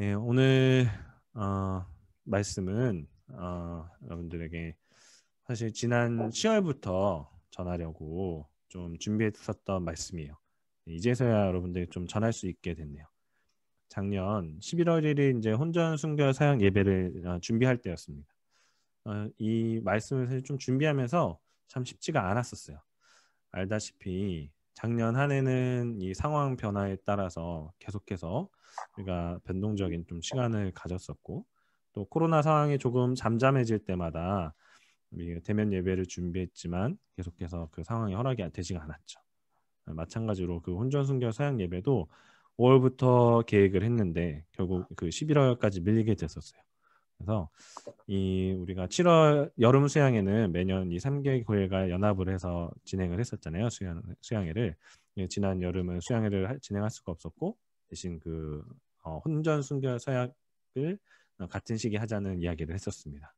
예, 오늘 말씀은 여러분들에게 사실 지난 10월부터 전하려고 좀 준비했었던 말씀이에요. 이제서야 여러분들이 좀 전할 수 있게 됐네요. 작년 11월 1일 이제 혼전 순결 사역 예배를 준비할 때였습니다. 이 말씀을 사실 좀 준비하면서 참 쉽지가 않았었어요. 알다시피 작년 한 해는 이 상황 변화에 따라서 계속해서 우리가 변동적인 좀 시간을 가졌었고, 또 코로나 상황이 조금 잠잠해질 때마다 우리 대면 예배를 준비했지만 계속해서 그 상황이 허락이 되지가 않았죠. 마찬가지로 그 혼전순결 사역 예배도 5월부터 계획을 했는데 결국 그 11월까지 밀리게 됐었어요. 그래서 이 우리가 7월 여름 수양회는 매년 이 3개 교회가 연합을 해서 진행을 했었잖아요. 수양회를. 지난 여름은 수양회를 진행할 수가 없었고 대신 그 혼전 순결 서약을 같은 시기에 하자는 이야기를 했었습니다.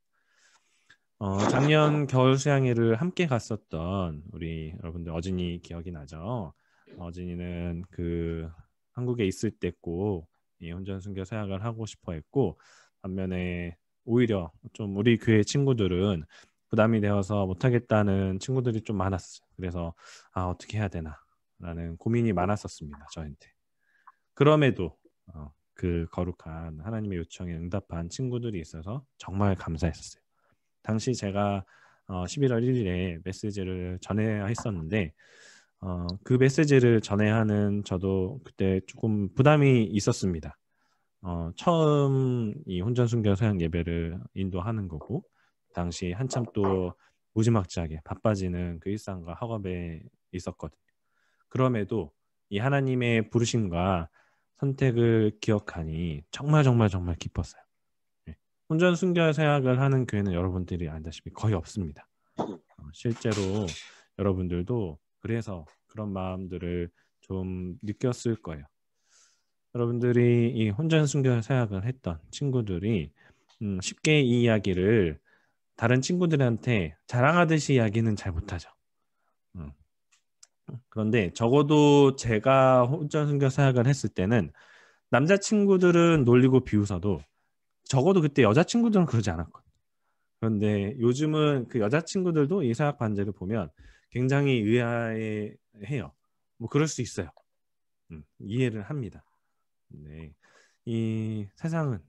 작년 겨울 수양회를 함께 갔었던 우리 여러분들 어진이 기억이 나죠? 어진이는 그 한국에 있을 때 꼭 이 혼전 순결 서약을 하고 싶어 했고, 반면에 오히려 좀 우리 교회 친구들은 부담이 되어서 못하겠다는 친구들이 좀 많았어요. 그래서 어떻게 해야 되나 라는 고민이 많았었습니다. 저한테. 그럼에도 그 거룩한 하나님의 요청에 응답한 친구들이 있어서 정말 감사했었어요. 당시 제가 11월 1일에 메시지를 전해야 했었는데 그 메시지를 전해야 하는 저도 그때 조금 부담이 있었습니다. 처음 이 혼전순결 서양 예배를 인도하는 거고, 당시 한참 또 무지막지하게 바빠지는 그 일상과 학업에 있었거든요. 그럼에도 이 하나님의 부르심과 선택을 기억하니 정말 정말 정말 기뻤어요. 예. 혼전순결 서약을 하는 교회는 여러분들이 알다시피 거의 없습니다. 실제로 여러분들도 그래서 그런 마음들을 좀 느꼈을 거예요. 여러분들이 이 혼전순결 사역을 했던 친구들이 쉽게 이 이야기를 다른 친구들한테 자랑하듯이 이야기는 잘 못하죠. 그런데 적어도 제가 혼전순결 사역을 했을 때는 남자친구들은 놀리고 비웃어도 적어도 그때 여자친구들은 그러지 않았거든요. 그런데 요즘은 그 여자친구들도 이 사역 반제를 보면 굉장히 의아해해요. 뭐 그럴 수 있어요. 이해를 합니다. 네. 이 세상은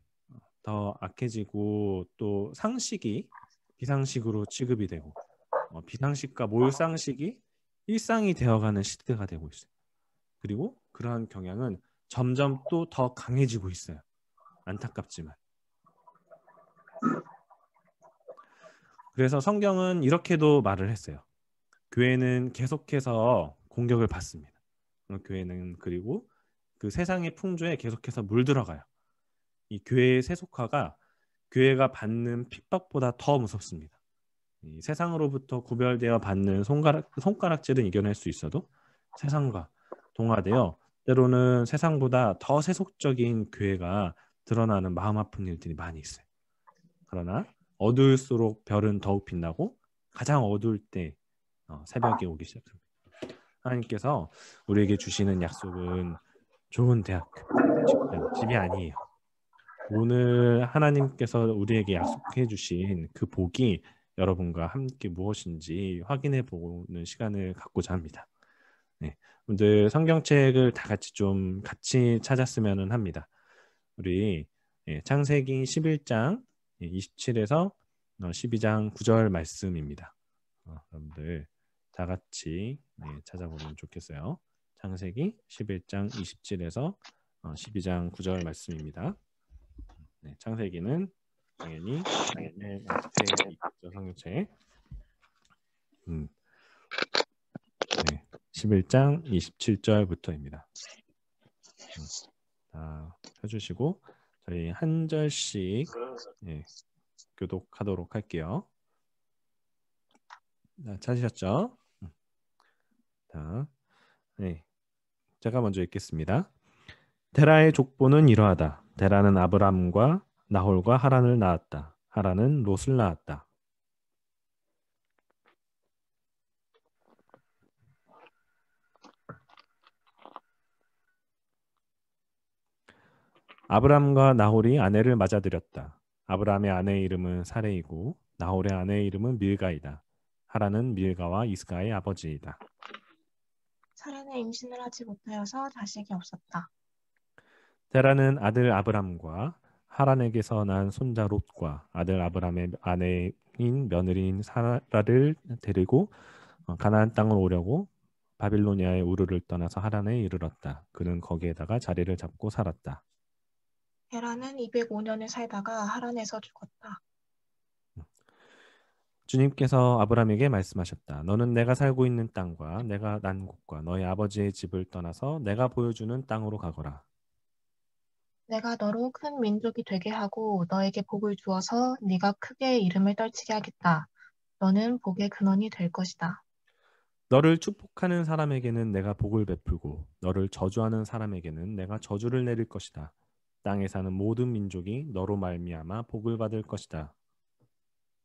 더 악해지고 또 상식이 비상식으로 취급이 되고 비상식과 몰상식이 일상이 되어가는 시대가 되고 있어요. 그리고 그러한 경향은 점점 또 더 강해지고 있어요. 안타깝지만. 그래서 성경은 이렇게도 말을 했어요. 교회는 계속해서 공격을 받습니다. 교회는 그리고 그 세상의 풍조에 계속해서 물들어가요. 이 교회의 세속화가 교회가 받는 핍박보다 더 무섭습니다. 이 세상으로부터 구별되어 받는 손가락질은 이겨낼 수 있어도 세상과 동화되어 때로는 세상보다 더 세속적인 교회가 드러나는 마음 아픈 일들이 많이 있어요. 그러나 어두울수록 별은 더욱 빛나고 가장 어두울 때 새벽이 오기 시작합니다. 하나님께서 우리에게 주시는 약속은 좋은 대학교, 직장, 집이 아니에요. 오늘 하나님께서 우리에게 약속해 주신 그 복이 여러분과 함께 무엇인지 확인해 보는 시간을 갖고자 합니다. 네. 오늘 성경책을 다 같이 좀 같이 찾았으면 합니다. 우리 창세기 11장 27에서 12장 9절 말씀입니다. 여러분들 다 같이 찾아보면 좋겠어요. 창세기 11장 27에서 12장 9절 말씀입니다. 네, 창세기는 당연히 앞에 있죠, 성경책. 네, 11장 27절부터입니다. 다 펴주시고 저희 한 절씩 교독하도록 할게요. 찾으셨죠? 자, 네, 제가 먼저 읽겠습니다. 데라의 족보는 이러하다. 데라는 아브람과 나홀과 하란을 낳았다. 하란은 롯을 낳았다. 아브람과 나홀이 아내를 맞아들였다. 아브람의 아내의 이름은 사레이고 나홀의 아내의 이름은 밀가이다. 하란은 밀가와 이스가의 아버지이다. 사라는 임신을 하지 못하여서 자식이 없었다. 테라는 아들 아브람과 하란에게서 난 손자 롯과 아들 아브람의 아내인 며느리인 사라를 데리고 가나안 땅을 오려고 바빌로니아의 우르를 떠나서 하란에 이르렀다. 그는 거기에다가 자리를 잡고 살았다. 헤라는 205년을 살다가 하란에서 죽었다. 주님께서 아브람에게 말씀하셨다. 너는 내가 살고 있는 땅과 내가 난 곳과 너희 아버지의 집을 떠나서 내가 보여주는 땅으로 가거라. 내가 너로 큰 민족이 되게 하고 너에게 복을 주어서 네가 크게 이름을 떨치게 하겠다. 너는 복의 근원이 될 것이다. 너를 축복하는 사람에게는 내가 복을 베풀고 너를 저주하는 사람에게는 내가 저주를 내릴 것이다. 땅에 사는 모든 민족이 너로 말미암아 복을 받을 것이다.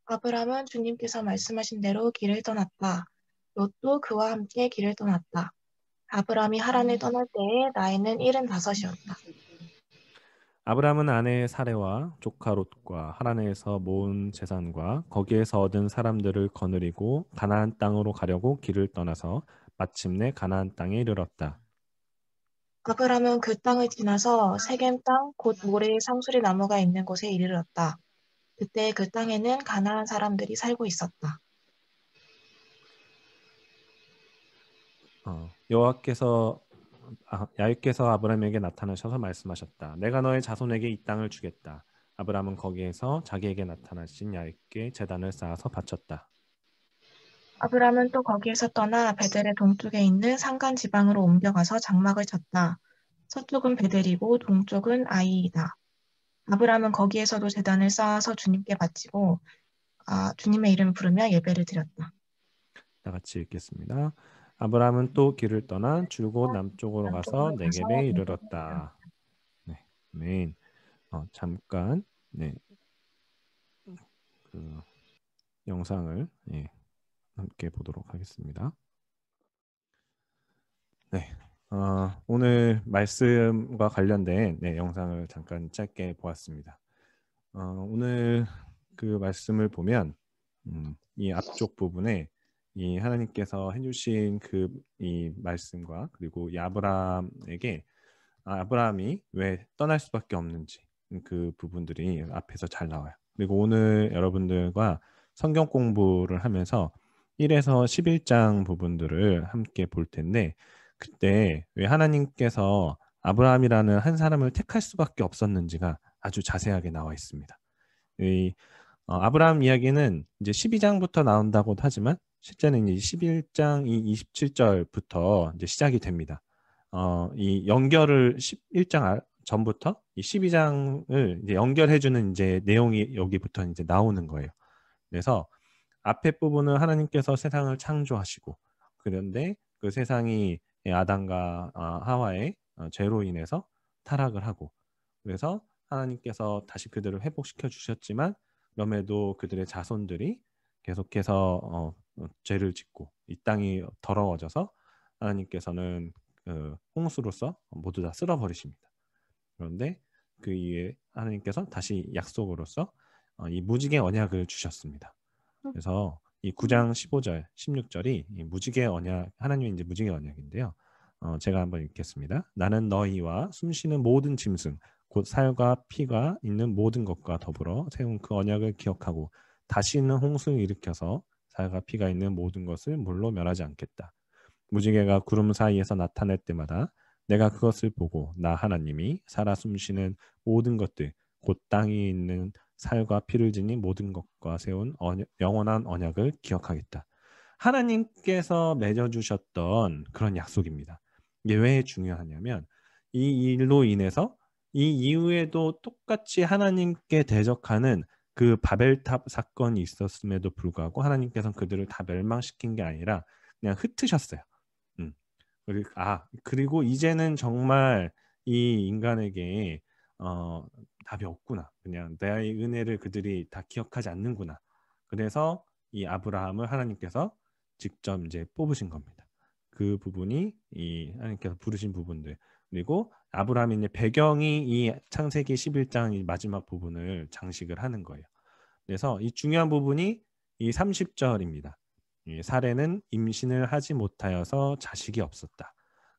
아브람은 주님께서 말씀하신 대로 길을 떠났다. 롯도 그와 함께 길을 떠났다. 아브람이 하란을 떠날 때에 나이는 75이었다. 아브람은 아내 사레와 조카 롯과 하란에서 모은 재산과 거기에서 얻은 사람들을 거느리고 가나안 땅으로 가려고 길을 떠나서 마침내 가나안 땅에 이르렀다. 아브람은 그 땅을 지나서 세겜 땅 곧 모래의 상수리 나무가 있는 곳에 이르렀다. 그때 그 땅에는 가나안 사람들이 살고 있었다. 여호와께서 야훼께서 아브람에게 나타나셔서 말씀하셨다. 내가 너의 자손에게 이 땅을 주겠다. 아브람은 거기에서 자기에게 나타나신 야훼께 제단을 쌓아서 바쳤다. 아브람은 또 거기에서 떠나 베델의 동쪽에 있는 산간 지방으로 옮겨가서 장막을 쳤다. 서쪽은 베델이고 동쪽은 아이이다. 아브람은 거기에서도 제단을 쌓아서 주님께 바치고 주님의 이름을 부르며 예배를 드렸다. 다 같이 읽겠습니다. 아브람은 또 길을 떠나 줄곧 남쪽으로 가서 남쪽으로 가서 네겝에 내게를 드렸다. 이르렀다. 네, 아멘. 잠깐 그 영상을 함께 보도록 하겠습니다. 네, 오늘 말씀과 관련된 영상을 잠깐 짧게 보았습니다. 오늘 그 말씀을 보면 이 앞쪽 부분에 이 하나님께서 해주신 그 이 말씀과 그리고 이 아브라함에게 아브라함이 왜 떠날 수밖에 없는지 그 부분들이 앞에서 잘 나와요. 그리고 오늘 여러분들과 성경 공부를 하면서 1에서 11장 부분들을 함께 볼 텐데 그때 왜 하나님께서 아브라함이라는 한 사람을 택할 수밖에 없었는지가 아주 자세하게 나와 있습니다. 이 아브라함 이야기는 이제 12장부터 나온다고 하지만 실제는 이제 11장 이 27절부터 이제 시작이 됩니다. 이 연결을 11장 전부터 이 12장을 이제 연결해주는 이제 내용이 여기부터 이제 나오는 거예요. 그래서 앞에 부분은 하나님께서 세상을 창조하시고 그런데 그 세상이 아담과 하와의 죄로 인해서 타락을 하고 그래서 하나님께서 다시 그들을 회복시켜 주셨지만 그럼에도 그들의 자손들이 계속해서 죄를 짓고 이 땅이 더러워져서 하나님께서는 홍수로서 모두 다 쓸어버리십니다. 그런데 그 이후에 하나님께서 다시 약속으로서 이 무지개 언약을 주셨습니다. 그래서 이 9장 15절, 16절이 이 무지개 언약, 하나님의 이제 무지개 언약인데요. 제가 한번 읽겠습니다. 나는 너희와 숨쉬는 모든 짐승, 곧 살과 피가 있는 모든 것과 더불어 세운 그 언약을 기억하고 다시는 홍수를 일으켜서 살과 피가 있는 모든 것을 물로 멸하지 않겠다. 무지개가 구름 사이에서 나타날 때마다 내가 그것을 보고 나 하나님이 살아 숨쉬는 모든 것들 곧 땅에 있는 살과 피를 지닌 모든 것과 세운 영원한 언약을 기억하겠다. 하나님께서 맺어주셨던 그런 약속입니다. 이게 왜 중요하냐면 이 일로 인해서 이 이후에도 똑같이 하나님께 대적하는 그 바벨탑 사건이 있었음에도 불구하고 하나님께서는 그들을 다 멸망시킨 게 아니라 그냥 흩으셨어요. 음. 그리고 이제는 정말 이 인간에게 답이 없구나. 그냥 나의 은혜를 그들이 다 기억하지 않는구나. 그래서 이 아브라함을 하나님께서 직접 이제 뽑으신 겁니다. 그 부분이 이 하나님께서 부르신 부분들. 그리고 아브라함의 이제 배경이 이 창세기 11장 이 마지막 부분을 장식을 하는 거예요. 그래서 이 중요한 부분이 이 30절입니다. 사레는 임신을 하지 못하여서 자식이 없었다.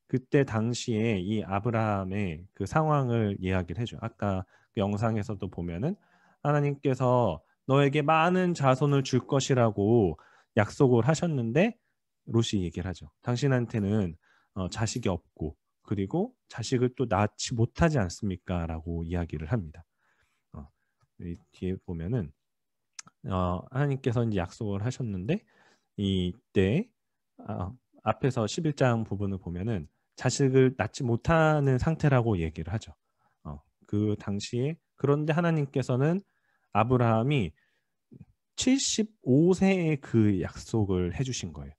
그때 당시에 이 아브라함의 그 상황을 이야기를 해줘요. 아까 그 영상에서도 보면은 하나님께서 너에게 많은 자손을 줄 것이라고 약속을 하셨는데 롯이 얘기를 하죠. 당신한테는 자식이 없고 그리고 자식을 또 낳지 못하지 않습니까? 라고 이야기를 합니다. 이 뒤에 보면은 하나님께서 이제 약속을 하셨는데 이때 앞에서 11장 부분을 보면은 자식을 낳지 못하는 상태라고 얘기를 하죠. 그 당시에 그런데 하나님께서는 아브라함이 75세에 그 약속을 해주신 거예요.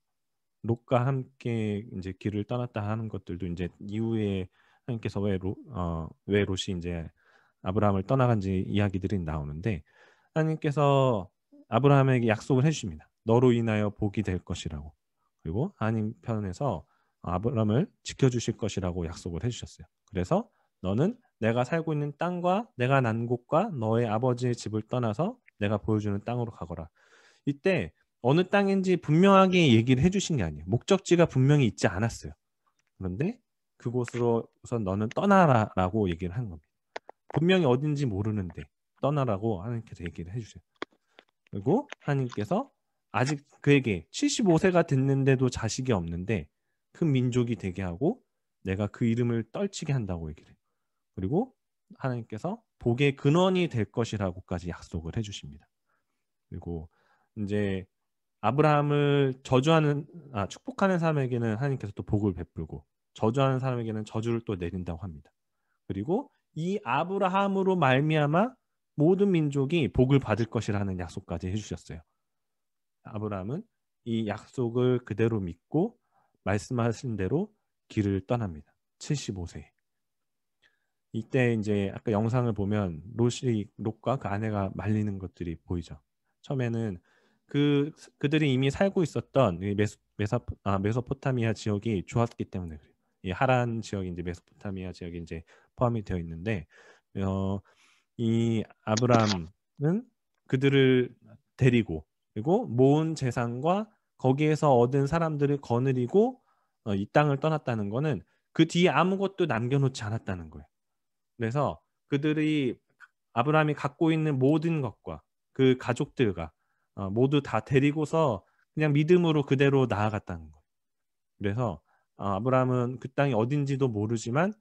롯과 함께 이제 길을 떠났다 하는 것들도 이제 이후에 하나님께서 왜 롯이 이제 아브라함을 떠나간지 이야기들이 나오는데 하나님께서 아브라함에게 약속을 해주십니다. 너로 인하여 복이 될 것이라고. 그리고 하나님 편에서 아브라함을 지켜주실 것이라고 약속을 해주셨어요. 그래서 너는 내가 살고 있는 땅과 내가 난 곳과 너의 아버지의 집을 떠나서 내가 보여주는 땅으로 가거라. 이때 어느 땅인지 분명하게 얘기를 해주신 게 아니에요. 목적지가 분명히 있지 않았어요. 그런데 그곳으로 우선 너는 떠나라라고 얘기를 한 겁니다. 분명히 어딘지 모르는데 떠나라고 하나님께서 얘기를 해주세요. 그리고 하나님께서 아직 그에게 75세가 됐는데도 자식이 없는데 큰 민족이 되게 하고 내가 그 이름을 떨치게 한다고 얘기를 해요. 그리고 하나님께서 복의 근원이 될 것이라고까지 약속을 해주십니다. 그리고 이제 아브라함을 축복하는 사람에게는 하나님께서 또 복을 베풀고 저주하는 사람에게는 저주를 또 내린다고 합니다. 그리고 이 아브라함으로 말미암아 모든 민족이 복을 받을 것이라는 약속까지 해주셨어요. 아브라함은 이 약속을 그대로 믿고 말씀하신 대로 길을 떠납니다. 75세. 이때 이제 아까 영상을 보면 롯과 그 아내가 말리는 것들이 보이죠. 처음에는 그들이 이미 살고 있었던 이 메소포타미아 지역이 좋았기 때문에 그래요. 이 하란 지역이 이제 메소포타미아 지역이 이제 포함이 되어 있는데 이 아브라함은 그들을 데리고 그리고 모은 재산과 거기에서 얻은 사람들을 거느리고 이 땅을 떠났다는 거는 그 뒤에 아무것도 남겨놓지 않았다는 거예요. 그래서 그들이 아브라함이 갖고 있는 모든 것과 그 가족들과 모두 다 데리고서 그냥 믿음으로 그대로 나아갔다는 거예요. 그래서 아브라함은 그 땅이 어딘지도 모르지만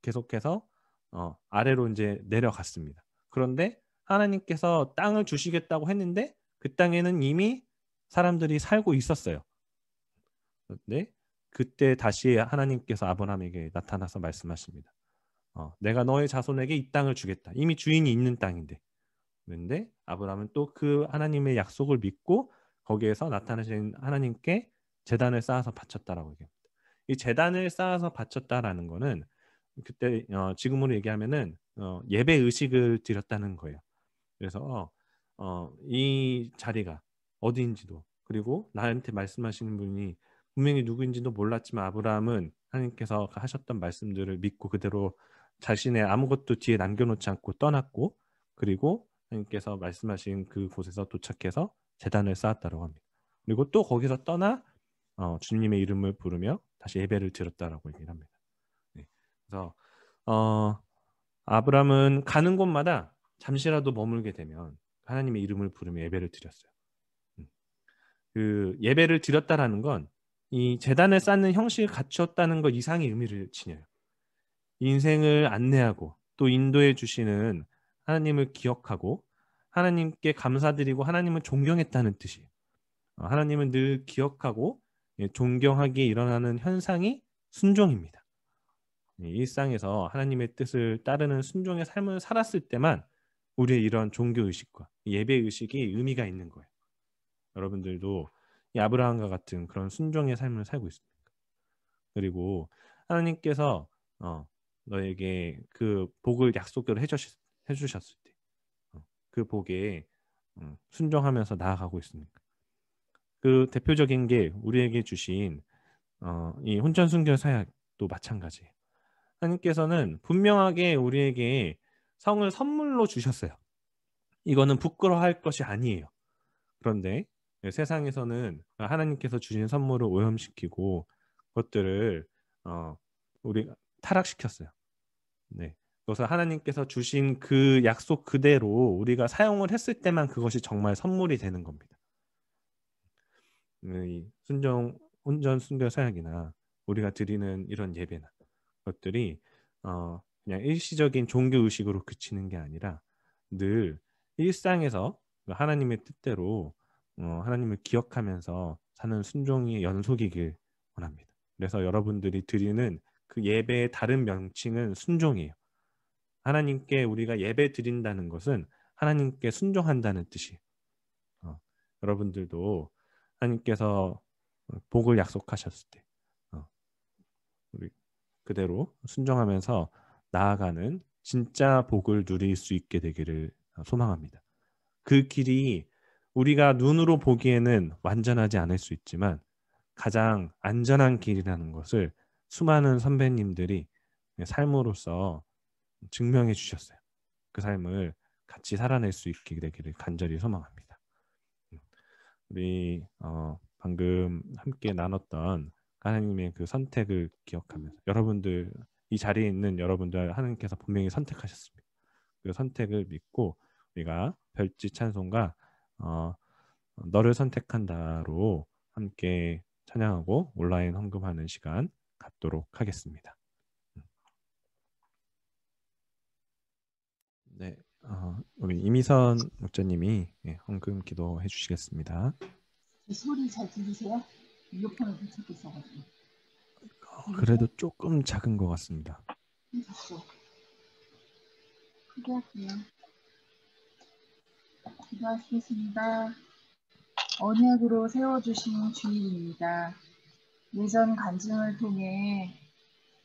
계속해서 아래로 이제 내려갔습니다. 그런데 하나님께서 땅을 주시겠다고 했는데 그 땅에는 이미 사람들이 살고 있었어요. 그런데 그때 다시 하나님께서 아브라함에게 나타나서 말씀하십니다. 내가 너의 자손에게 이 땅을 주겠다. 이미 주인이 있는 땅인데. 그런데 아브라함은 또 그 하나님의 약속을 믿고 거기에서 나타나신 하나님께 제단을 쌓아서 바쳤다라고 얘기합니다. 이 제단을 쌓아서 바쳤다라는 거는 그때 지금으로 얘기하면은 예배 의식을 드렸다는 거예요. 그래서 이 자리가 어디인지도 그리고 나한테 말씀하시는 분이 분명히 누구인지도 몰랐지만 아브라함은 하나님께서 하셨던 말씀들을 믿고 그대로 자신의 아무것도 뒤에 남겨놓지 않고 떠났고 그리고 하나님께서 말씀하신 그곳에서 도착해서 제단을 쌓았다고 합니다. 그리고 또 거기서 떠나 주님의 이름을 부르며 다시 예배를 드렸다라고 얘기를 합니다. 네. 그래서 아브라함은 가는 곳마다 잠시라도 머물게 되면 하나님의 이름을 부르며 예배를 드렸어요. 그 예배를 드렸다라는 건 이 제단을 쌓는 형식을 갖추었다는 것 이상의 의미를 지녀요. 인생을 안내하고 또 인도해 주시는 하나님을 기억하고 하나님께 감사드리고 하나님을 존경했다는 뜻이에요. 하나님은 늘 기억하고 존경하기에 일어나는 현상이 순종입니다. 일상에서 하나님의 뜻을 따르는 순종의 삶을 살았을 때만 우리의 이런 종교의식과 예배의식이 의미가 있는 거예요. 여러분들도 이 아브라함과 같은 그런 순종의 삶을 살고 있습니까? 그리고 하나님께서 너에게 그 복을 약속대로 해주셨을 때 그 복에 순종하면서 나아가고 있습니까? 그 대표적인 게 우리에게 주신 이 혼전순결 사역도 마찬가지예요. 하나님께서는 분명하게 우리에게 성을 선물로 주셨어요. 이거는 부끄러워할 것이 아니에요. 그런데 세상에서는 하나님께서 주신 선물을 오염시키고 그것들을 우리가 타락시켰어요. 네. 그래서 하나님께서 주신 그 약속 그대로 우리가 사용을 했을 때만 그것이 정말 선물이 되는 겁니다. 이 혼전 순교 사역이나 우리가 드리는 이런 예배나 것들이 그냥 일시적인 종교 의식으로 그치는 게 아니라 늘 일상에서 하나님의 뜻대로 하나님을 기억하면서 사는 순종의 연속이길 원합니다. 그래서 여러분들이 드리는 그 예배의 다른 명칭은 순종이에요. 하나님께 우리가 예배 드린다는 것은 하나님께 순종한다는 뜻이에요. 여러분들도 하나님께서 복을 약속하셨을 때 우리 그대로 순종하면서 나아가는 진짜 복을 누릴 수 있게 되기를 소망합니다. 그 길이 우리가 눈으로 보기에는 완전하지 않을 수 있지만 가장 안전한 길이라는 것을 수많은 선배님들이 삶으로서 증명해 주셨어요. 그 삶을 같이 살아낼 수 있게 되기를 간절히 소망합니다. 우리 방금 함께 나눴던 하나님의 그 선택을 기억하면서 여러분들 이 자리에 있는 여러분들 하나님께서 분명히 선택하셨습니다. 그 선택을 믿고 우리가 별지 찬송가 너를 선택한다로 함께 찬양하고 온라인 헌금하는 시간 갖도록 하겠습니다. 네, 우리 이미선 목자님이 헌금 기도해 주시겠습니다. 소리 잘 들리세요? 이어폰을 붙여서 있어가지고. 그래도 조금 작은 것 같습니다. 됐어. 크게 할게요. 기도하시겠습니다. 언약으로 세워주신 주일입니다. 예전 간증을 통해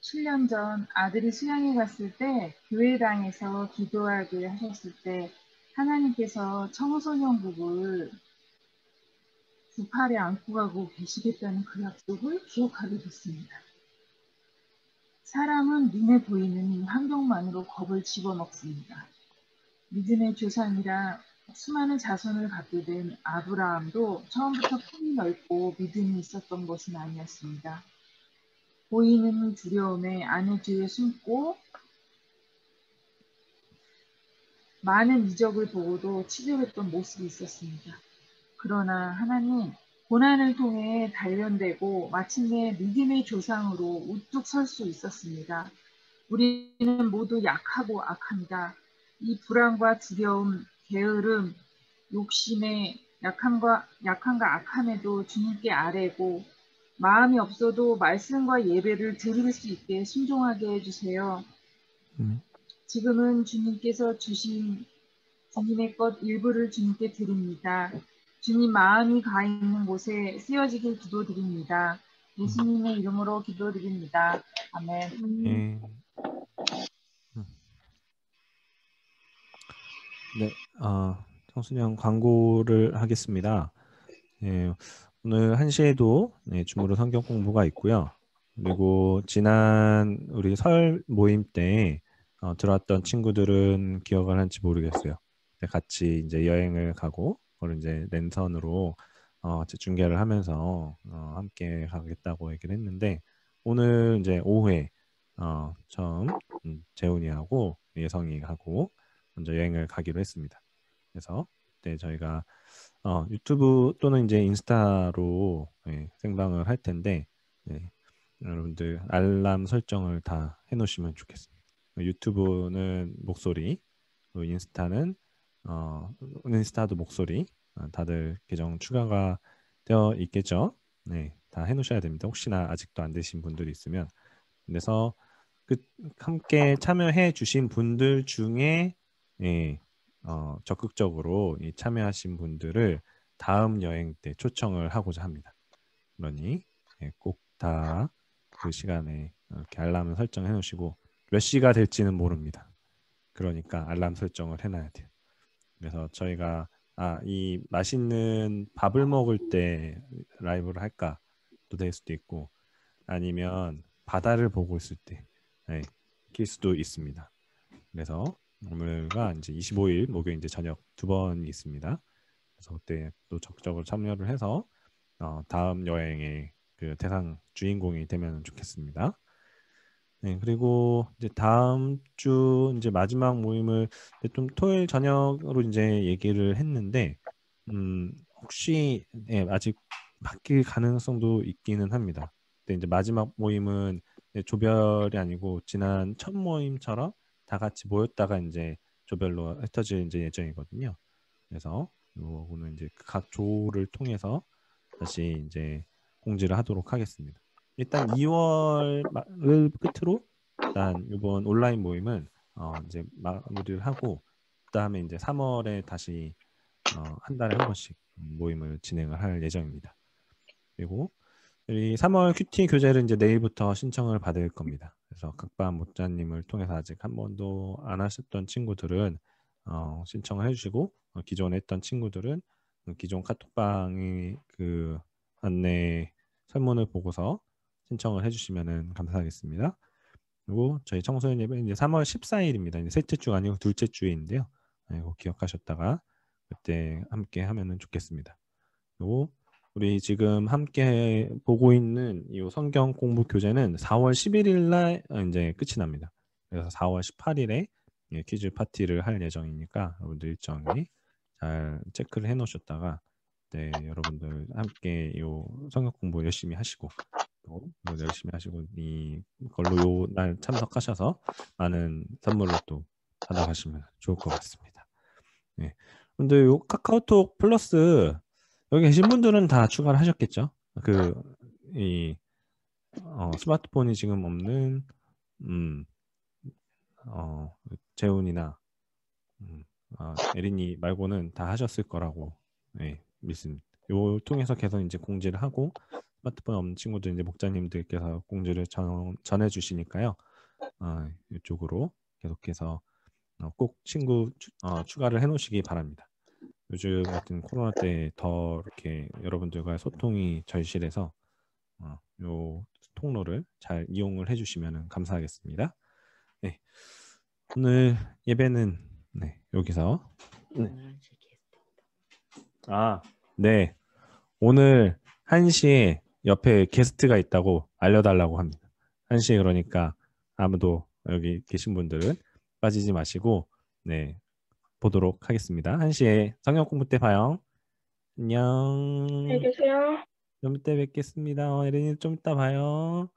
7년 전 아들이 수양에 갔을 때 교회당에서 기도하게 하셨을 때 하나님께서 청소년국을 두 팔에 안고 가고 계시겠다는 그 약속을 기억하게 됐습니다. 사람은 눈에 보이는 환경만으로 겁을 집어먹습니다. 믿음의 조상이라 수많은 자손을 갖게 된 아브라함도 처음부터 품이 넓고 믿음이 있었던 것은 아니었습니다. 보이는 두려움에 아내 뒤에 숨고 많은 이적을 보고도 치졸했던 모습이 있었습니다. 그러나 하나님, 고난을 통해 단련되고 마침내 믿음의 조상으로 우뚝 설 수 있었습니다. 우리는 모두 약하고 악합니다. 이 불안과 두려움, 게으름, 욕심에 약함과 악함에도 주님께 아뢰고 마음이 없어도 말씀과 예배를 드릴 수 있게 순종하게 해주세요. 지금은 주님께서 주신 주님의 것 일부를 주님께 드립니다. 주님 마음이 가 있는 곳에 쓰여지길 기도드립니다. 예수님의 이름으로 기도드립니다. 아멘. 네, 청소년 광고를 하겠습니다. 오늘 1시에도 줌으로 성경 공부가 있고요. 그리고 지난 우리 설 모임 때 들어왔던 친구들은 기억을 할지 모르겠어요. 같이 이제 여행을 가고 그걸 이제 랜선으로 재중계를 하면서 함께 가겠다고 얘기를 했는데 오늘 이제 오후에 처음 재훈이하고 예성이하고 먼저 여행을 가기로 했습니다. 그래서 그때 저희가 유튜브 또는 이제 인스타로 생방을 할 텐데 여러분들 알람 설정을 다 해놓으시면 좋겠습니다. 유튜브는 목소리, 인스타는 인스타도 목소리, 다들 계정 추가가 되어 있겠죠. 네, 다 해놓으셔야 됩니다. 혹시나 아직도 안 되신 분들이 있으면. 그래서 함께 참여해 주신 분들 중에 적극적으로 참여하신 분들을 다음 여행 때 초청을 하고자 합니다. 그러니 꼭 다 그 시간에 이렇게 알람을 설정해 놓으시고 몇 시가 될지는 모릅니다. 그러니까 알람 설정을 해놔야 돼요. 그래서 저희가 이 맛있는 밥을 먹을 때 라이브를 할까도 될 수도 있고 아니면 바다를 보고 있을 때 길 수도 있습니다. 그래서 오늘가 이제 25일 목요일 이제 저녁 2번 있습니다. 그래서 그때 또 적극적으로 참여를 해서 다음 여행의 그 대상 주인공이 되면 좋겠습니다. 네, 그리고 이제 다음 주 이제 마지막 모임을 좀 토요일 저녁으로 이제 얘기를 했는데, 혹시 아직 바뀔 가능성도 있기는 합니다. 근데 이제 마지막 모임은 조별이 아니고 지난 첫 모임처럼 다 같이 모였다가 이제 조별로 흩어질 이제 예정이거든요. 그래서 요거는 이제 각 조를 통해서 다시 이제 공지를 하도록 하겠습니다. 일단 2월을 끝으로 일단 이번 온라인 모임은 이제 마무리를 하고 그다음에 이제 3월에 다시 한 달에 한 번씩 모임을 진행을 할 예정입니다. 그리고 이 3월 큐티 교재를 이제 내일부터 신청을 받을 겁니다. 그래서 각반 목자님을 통해서 아직 한 번도 안 하셨던 친구들은 신청을 해주시고 기존에 했던 친구들은 기존 카톡방의 그 안내 설문을 보고서 신청을 해주시면 감사하겠습니다. 그리고 저희 청소년 예배 이제 3월 14일입니다. 이제 셋째 주가 아니고 둘째 주인데요. 이거 기억하셨다가 그때 함께 하면은 좋겠습니다. 그리고 우리 지금 함께 보고 있는 이 성경 공부 교재는 4월 11일 날 이제 끝이 납니다. 그래서 4월 18일에 퀴즈 파티를 할 예정이니까 여러분들 일정이 잘 체크를 해 놓으셨다가 여러분들 함께 이 성경 공부 열심히 하시고 또 열심히 하시고 이걸로 날 참석하셔서 많은 선물을 또 받아가시면 좋을 것 같습니다. 네. 근데 요 카카오톡 플러스 여기 계신 분들은 다 추가를 하셨겠죠? 스마트폰이 지금 없는 재훈이나 에린이 말고는 다 하셨을 거라고 믿습니다. 요 통해서 계속 이제 공지를 하고 스마트폰 없는 친구들 이제 목자님들께서 공지를 전해 주시니까요. 이쪽으로 계속해서 꼭 친구 추가를 해 놓으시기 바랍니다. 요즘 같은 코로나 때 더 이렇게 여러분들과 소통이 절실해서 요 통로를 잘 이용을 해주시면 감사하겠습니다. 네, 오늘 예배는 여기서 네, 오늘 1시에 옆에 게스트가 있다고 알려달라고 합니다. 1시에 그러니까 아무도 여기 계신 분들은 빠지지 마시고 보도록 하겠습니다. 1시에 성경 공부 때 봐요. 안녕. 안녕히 계세요. 좀 이따 뵙겠습니다. 에린이 좀 이따 봐요.